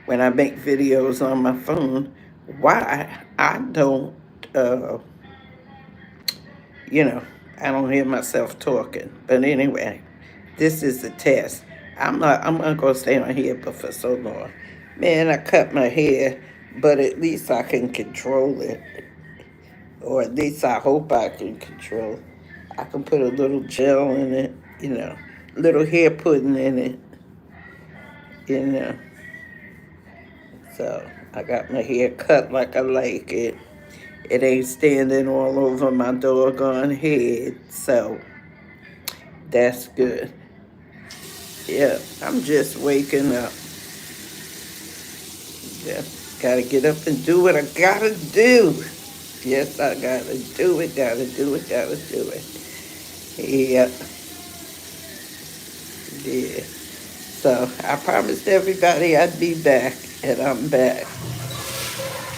when I make videos on my phone, why I don't, uh, you know, I don't hear myself talking. But anyway, this is the test. I'm not gonna stay on here but for so long. Man, I cut my hair, but at least I can control it. Or at least I hope I can control. I can put a little gel in it, little hair pudding in it, you know. So I got my hair cut like I like it. It ain't standing all over my doggone head, so that's good. Yeah, I'm just waking up. Yeah, gotta get up and do what I gotta do. Yes, I gotta do it, gotta do it, gotta do it. Yeah, yeah. So I promised everybody I'd be back, and I'm back.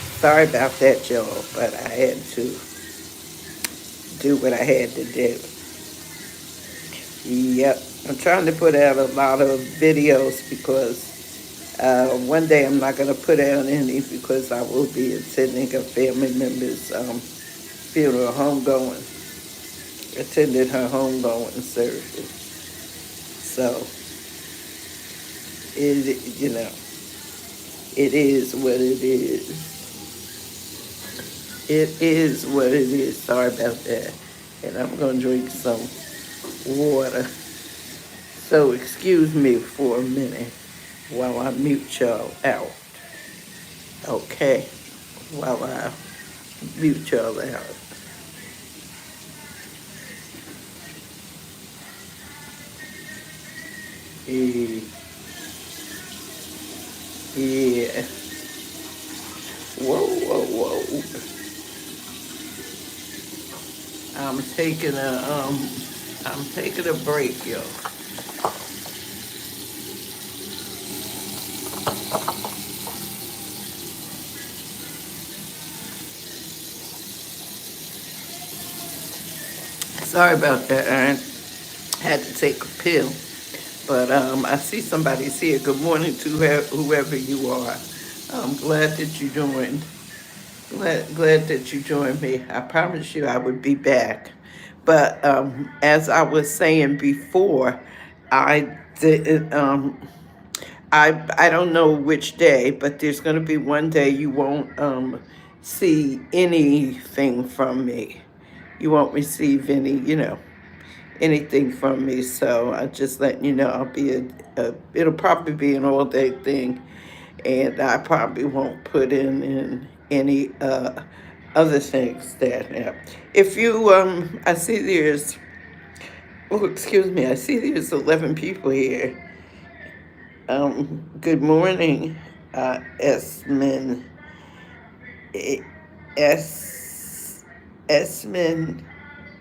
Sorry about that, Joel, but I had to do what I had to do. Yep, I'm trying to put out a lot of videos because one day I'm not going to put out any because I will be attending a family member's funeral, homegoing, attended her homegoing service. So it is what it is. It is what it is. Sorry about that. And I'm going to drink some water. So excuse me for a minute while I mute y'all out. Okay? While I mute y'all out. Eh, Yeah. Whoa, whoa, whoa. I'm taking a I'm taking a break, yo. Sorry about that. I had to take a pill. But I see somebody's here. Good morning to whoever you are. I'm glad that you joined. Glad that you joined me. I promised you I would be back. But as I was saying before, I did. I don't know which day, but there's going to be one day you won't see anything from me. You won't receive anything from me. So I just letting you know I'll be it'll probably be an all day thing, and I probably won't put in any other things that. If you I see there's oh excuse me, I see there's 11 people here. Good morning, Esmin, E- S Esmin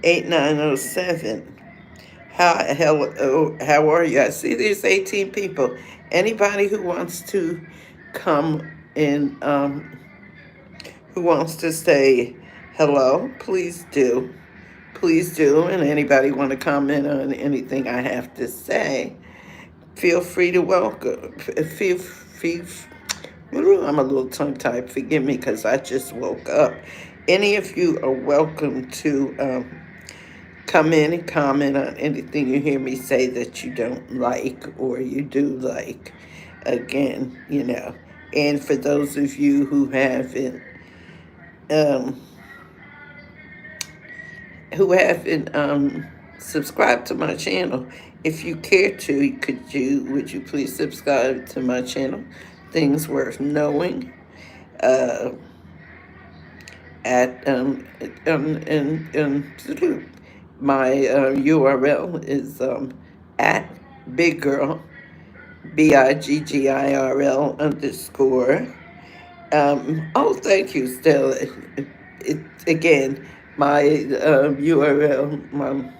8907. How are you? I see there's 18 people. Anybody who wants to come in, who wants to say hello, please do. Please do. And anybody want to comment on anything I have to say, feel free to welcome. I'm a little tongue tied. Forgive me because I just woke up. Any of you are welcome to come in and comment on anything you hear me say that you don't like or you do like. Again, And for those of you um, who haven't subscribed to my channel, if you care to, would you please subscribe to my channel? Things worth knowing. Uh, at and my URL is at big girl BIGGIRL underscore. Oh, thank you, Stella. Again, my URL,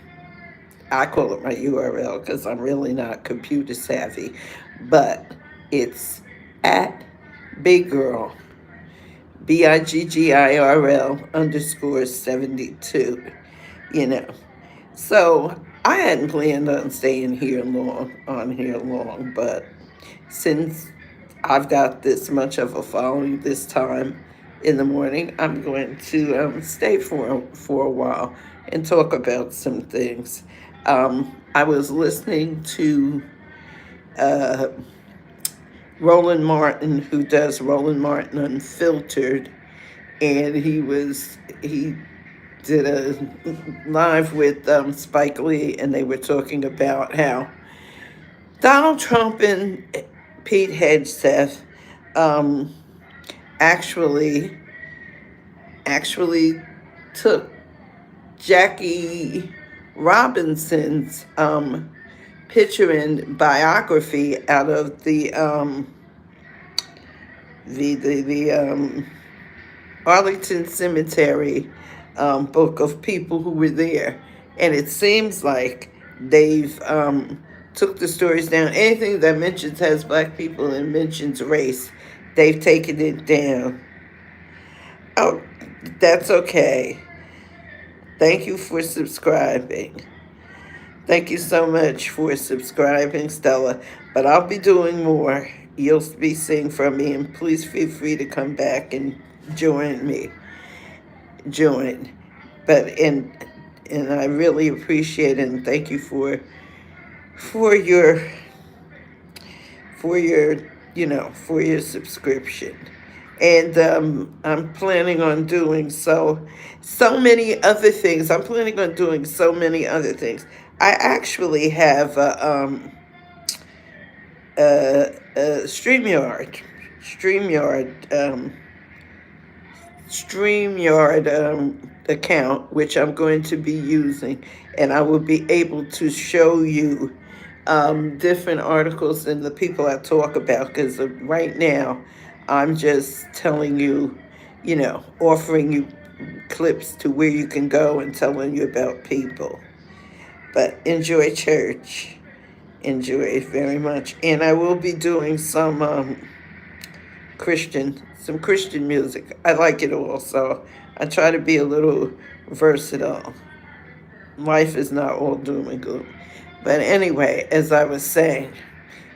I call it my URL because I'm really not computer savvy, but it's at big girl BIGGIRL underscore 72, you know. So I hadn't planned on staying here long, but since I've got this much of a following this time in the morning. I'm going to stay for a while and talk about some things. I was listening to uh, Roland Martin, who does Roland Martin Unfiltered, and he did a live with Spike Lee, and they were talking about how Donald Trump and Pete Hegseth um, actually actually took Jackie Robinson's picture and biography out of the Arlington Cemetery book of people who were there, and it seems like they've took the stories down. Anything that mentions has black people and mentions race, they've taken it down. Oh, that's okay. Thank you for subscribing. Thank you so much for subscribing, Stella. But I'll be doing more. You'll be seeing from me, and please feel free to come back and join me. Join. But and I really appreciate it, and thank you for your for your for your subscription. And I'm planning on doing so many other things. I'm planning on doing so many other things. I actually have a StreamYard account, which I'm going to be using, and I will be able to show you different articles and the people I talk about. Because right now, I'm just telling you, offering you clips to where you can go and telling you about people. But enjoy church. Enjoy it very much. And I will be doing some Christian music. I like it all, so I try to be a little versatile. Life is not all doom and gloom. But anyway, as I was saying,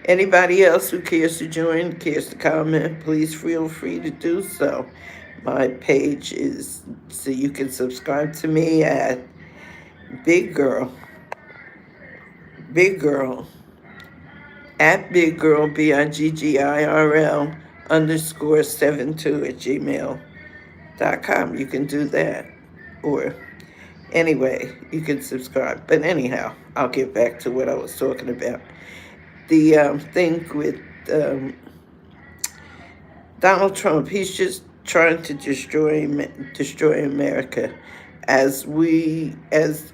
anybody else who cares to join, cares to comment, please feel free to do so. My page is so you can subscribe to me at Big Girl at Big Girl BIGGIRL _72 at gmail.com. You can do that. Or anyway, you can subscribe. But anyhow, I'll get back to what I was talking about. The thing with Donald Trump, he's just trying to destroy America, as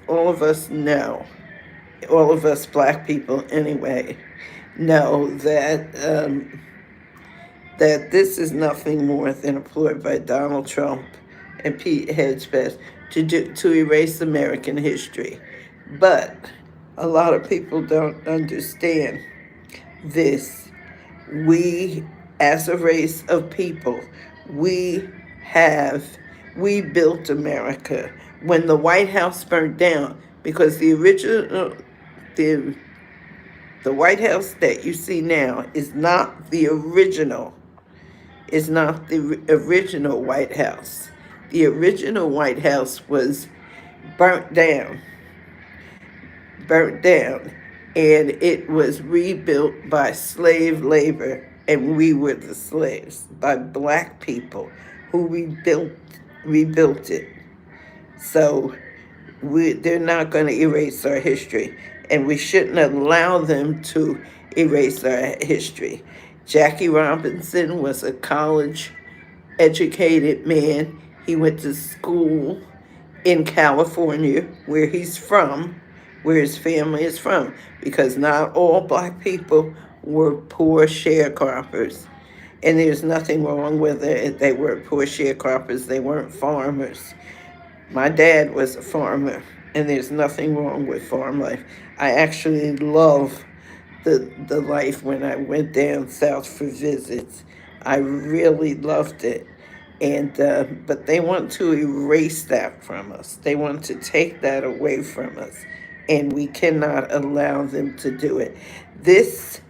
all of us know, all of us black people anyway, know that this is nothing more than a ploy by Donald Trump and Pete Hegseth to erase American history. But a lot of people don't understand this. We, as a race of people, we built America. When the White House burned down, because the White House that you see now is not the original White House. The original White House was burnt down, and it was rebuilt by slave labor, and we were the slaves, by black people who rebuilt it. So they're not going to erase our history, and we shouldn't allow them to erase our history. Jackie Robinson was a college educated man. He went to school in California, where he's from, where his family is from, because not all black people were poor sharecroppers. And there's nothing wrong with it. They were poor sharecroppers. They weren't farmers. My dad was a farmer, and there's nothing wrong with farm life. I actually love the life when I went down south for visits. I really loved it. And but they want to erase that from us. They want to take that away from us, and we cannot allow them to do it. This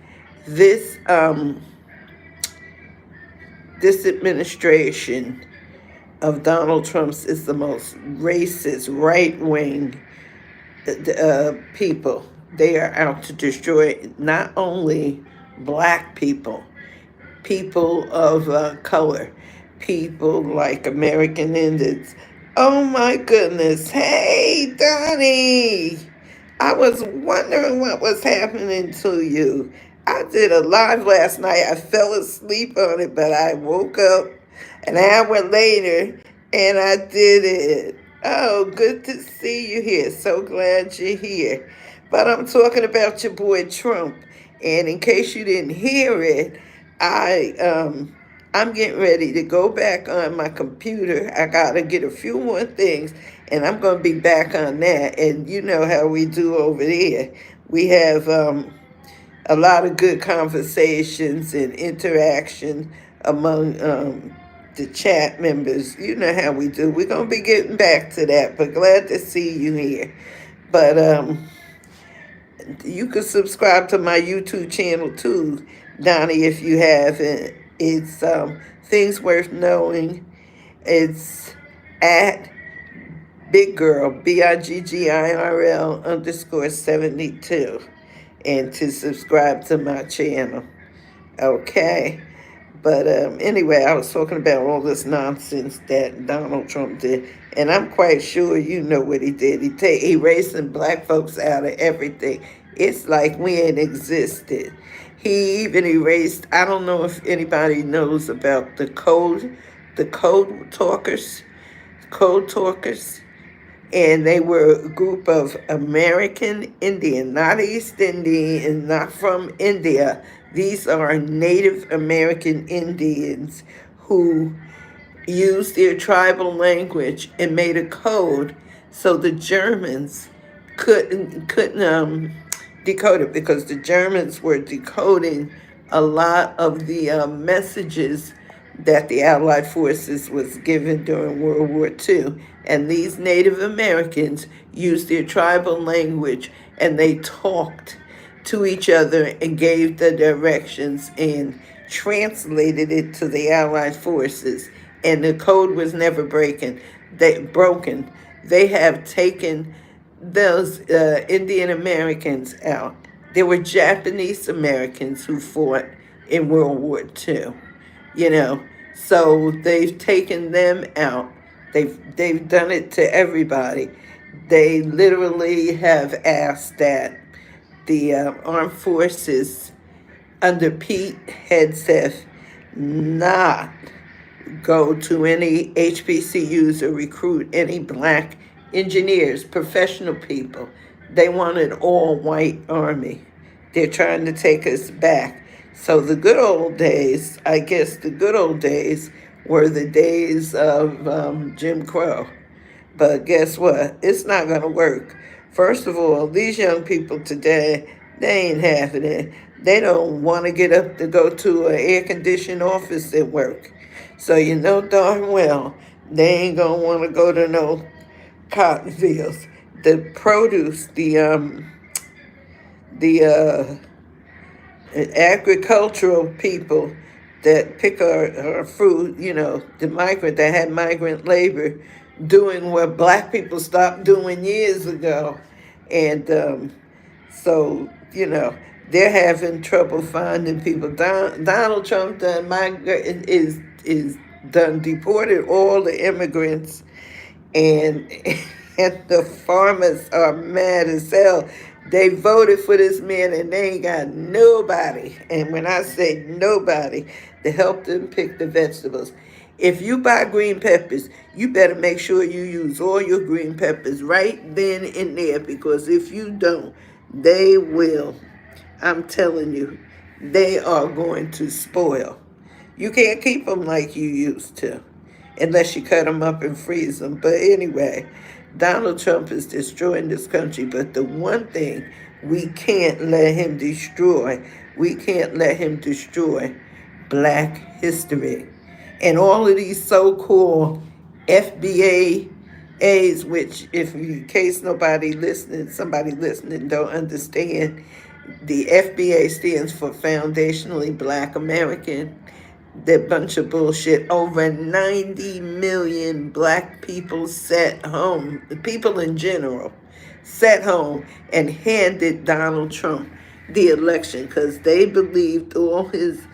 this administration of Donald Trump's is the most racist, right wing people. They are out to destroy not only black people, people of color, people like American Indians. Oh my goodness. Hey, Donnie. I was wondering what was happening to you. I did a live last night. I fell asleep on it, but I woke up an hour later and I did it. Oh, good to see you here. So glad you're here. But I'm talking about your boy Trump. And in case you didn't hear it, I'm getting ready to go back on my computer. I gotta get a few more things, and I'm gonna be back on that. And you know how we do over there. We have a lot of good conversations and interaction among the chat members. You know how we do. We're gonna be getting back to that. But glad to see you here. But you can subscribe to my YouTube channel too, Donnie, if you haven't. It's Things Worth Knowing. It's at Big Girl, BIGGIRL _72. And to subscribe to my channel. Okay. But anyway, I was talking about all this nonsense that Donald Trump did, and I'm quite sure you know what he did. He erasing black folks out of everything. It's like we ain't existed. He even erased. I don't know if anybody knows about the code talkers, and they were a group of American Indian, not East Indian, and not from India. These are Native American Indians who used their tribal language and made a code so the Germans couldn't decode it, because the Germans were decoding a lot of the messages that the Allied forces was given during World War II. And these Native Americans used their tribal language, and they talked to each other and gave the directions and translated it to the Allied forces. And the code was never broken. They have taken those Indian Americans out. There were Japanese Americans who fought in World War II, you know. So they've taken them out. They've done it to everybody. They literally have asked that the armed forces under Pete Hegseth not go to any HBCUs or recruit any black engineers, professional people. They want an all-white army. They're trying to take us back. So the good old days, I guess the good old days were the days of Jim Crow. But guess what? It's not going to work. First of all, these young people today, they ain't having it. They don't want to get up to go to an air-conditioned office at work. So you know darn well they ain't going to want to go to no cotton fields. The produce, the agricultural people that pick our food, you know, that had migrant labor, doing what black people stopped doing years ago. And so, you know, they're having trouble finding people. Donald Trump is done deported all the immigrants, and and the farmers are mad as hell. They voted for this man and they ain't got nobody. And when I say nobody, to help them pick the vegetables. If you buy green peppers, you better make sure you use all your green peppers right then and there, because if you don't, they will. I'm telling you, they are going to spoil. You can't keep them like you used to, unless you cut them up and freeze them. But anyway, Donald Trump is destroying this country. But the one thing we can't let him destroy, we can't let him destroy black history. And all of these so-called FBAs, which, if in case somebody listening don't understand, the FBA stands for Foundationally Black American. That bunch of bullshit. Over 90 million black people sat home, people in general, sat home and handed Donald Trump the election because they believed all his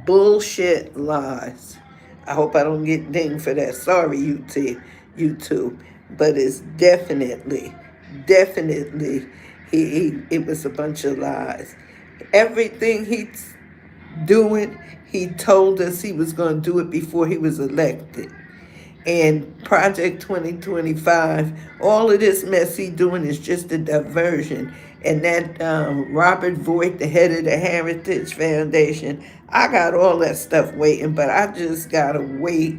bullshit lies. I hope I don't get dinged for that. Sorry, YouTube. But it's definitely, it was a bunch of lies. Everything he's doing, he told us he was going to do it before he was elected. And Project 2025, all of this mess he doing is just a diversion. And that Robert Voigt, the head of the Heritage Foundation, I got all that stuff waiting, but I just gotta wait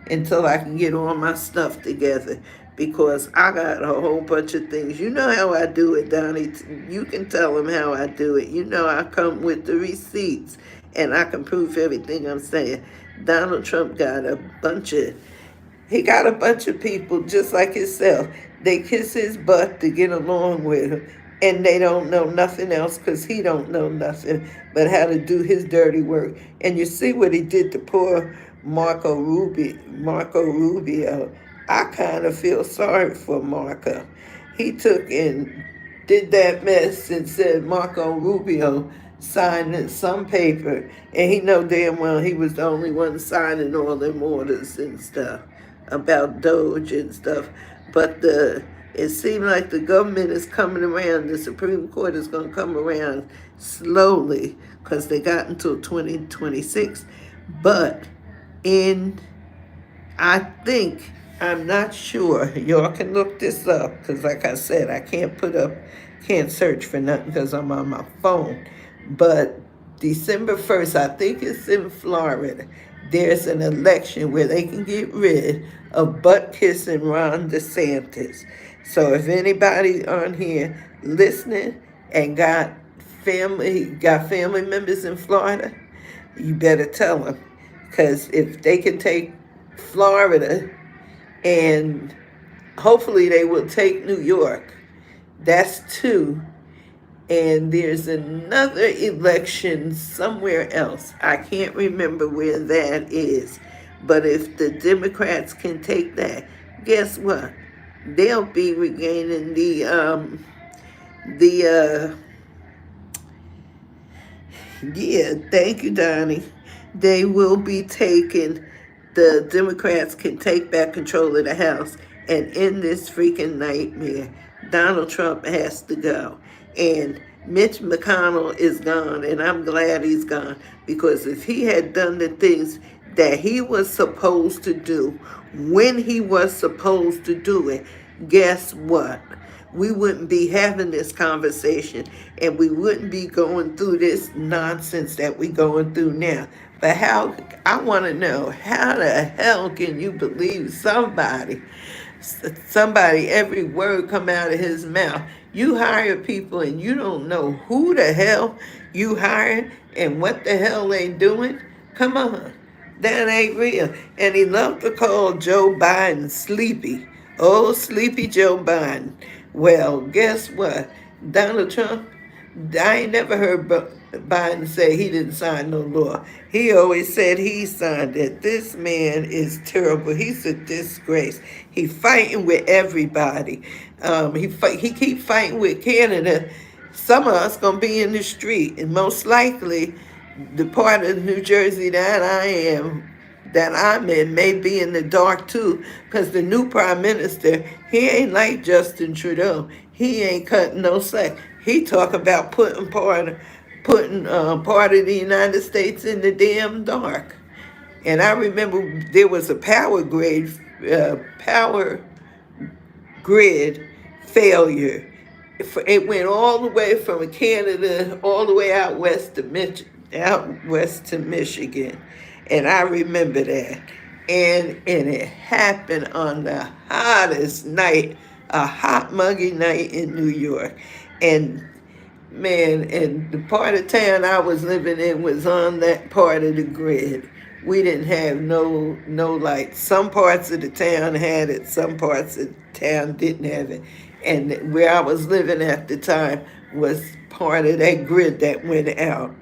until I can get all my stuff together because I got a whole bunch of things. You know how I do it, Donnie. You can tell them how I do it. You know I come with the receipts and I can prove everything I'm saying. Donald Trump got a bunch of people just like himself. They kiss his butt to get along with him, and they don't know nothing else because he don't know nothing but how to do his dirty work. And you see what he did to poor Marco Rubio. I kind of feel sorry for Marco. He took and did that mess and said Marco Rubio signed some paper, and he know damn well he was the only one signing all them orders and stuff about Doge and stuff. But it seemed like the government is coming around. The Supreme Court is going to come around slowly because they got until 2026. But I think, I'm not sure. Y'all can look this up because, like I said, I can't search for nothing because I'm on my phone. But December 1st, I think it's in Florida, there's an election where they can get rid of butt-kissing Ron DeSantis. So if anybody on here listening and got family members in Florida, you better tell them. Because if they can take Florida and hopefully they will take New York, that's two. And there's another election somewhere else. I can't remember where that is. But if the Democrats can take that, guess what? They'll be regaining thank you, Donnie. They will be taking, the Democrats can take back control of the House and end this freaking nightmare. Donald Trump has to go. And Mitch McConnell is gone, and I'm glad he's gone, because if he had done the things that he was supposed to do when he was supposed to do it, guess what? We wouldn't be having this conversation, and we wouldn't be going through this nonsense that we're going through now. But I want to know, how the hell can you believe somebody, every word come out of his mouth? You hire people and you don't know who the hell you hired and what the hell they doing? Come on, that ain't real. And he loved to call Joe Biden sleepy. Oh, sleepy Joe Biden. Well, guess what? Donald Trump, I ain't never heard Biden say he didn't sign no law. He always said he signed it. This man is terrible. He's a disgrace. He fighting with everybody. He keep fighting with Canada. Some of us gonna be in the street, and most likely, the part of New Jersey that I'm in may be in the dark too, because the new prime minister, he ain't like Justin Trudeau. He ain't cutting no slack. He talk about putting part of the United States in the damn dark. And I remember there was a power grid failure. It went all the way from Canada all the way out west to Michigan. And I remember that. And it happened on the hottest night, a hot, muggy night in New York. And man, and the part of town I was living in was on that part of the grid. We didn't have no light. Some parts of the town had it, some parts of the town didn't have it. And where I was living at the time was part of that grid that went out.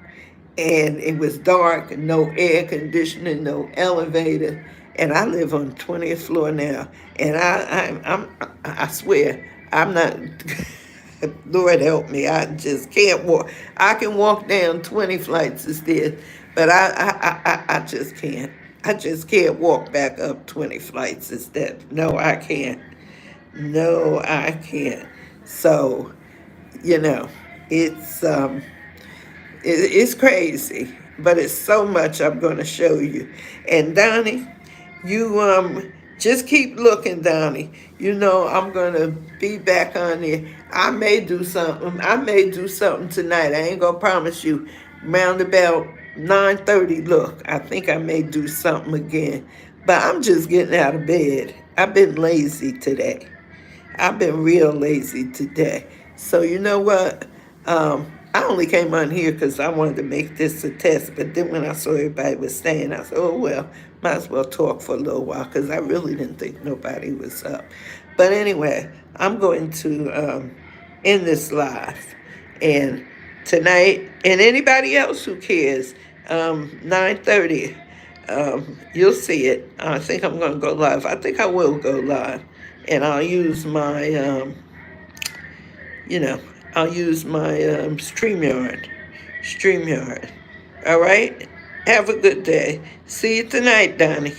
and it was dark, no air conditioning, no elevator, and I live on the 20th floor now, and I swear I'm not. Lord help me, I just can't walk. I can walk down 20 flights of stairs, but I just can't. I just can't walk back up 20 flights of stairs. No, I can't. No, I can't. So, you know, it's it's crazy, but it's so much I'm going to show you. And Donnie, you just keep looking, Donnie. You know I'm going to be back on there. I may do something. I may do something tonight. I ain't going to promise you. Round about 9:30. Look, I think I may do something again. But I'm just getting out of bed. I've been lazy today. I've been real lazy today. So you know what? I only came on here because I wanted to make this a test. But then when I saw everybody was staying, I said, oh, well, might as well talk for a little while because I really didn't think nobody was up. But anyway, I'm going to end this live. And tonight, and anybody else who cares, 9:30, you'll see it. I think I'm going to go live. I think I will go live. And I'll use my, you know, I'll use my StreamYard. StreamYard. All right? Have a good day. See you tonight, Donnie.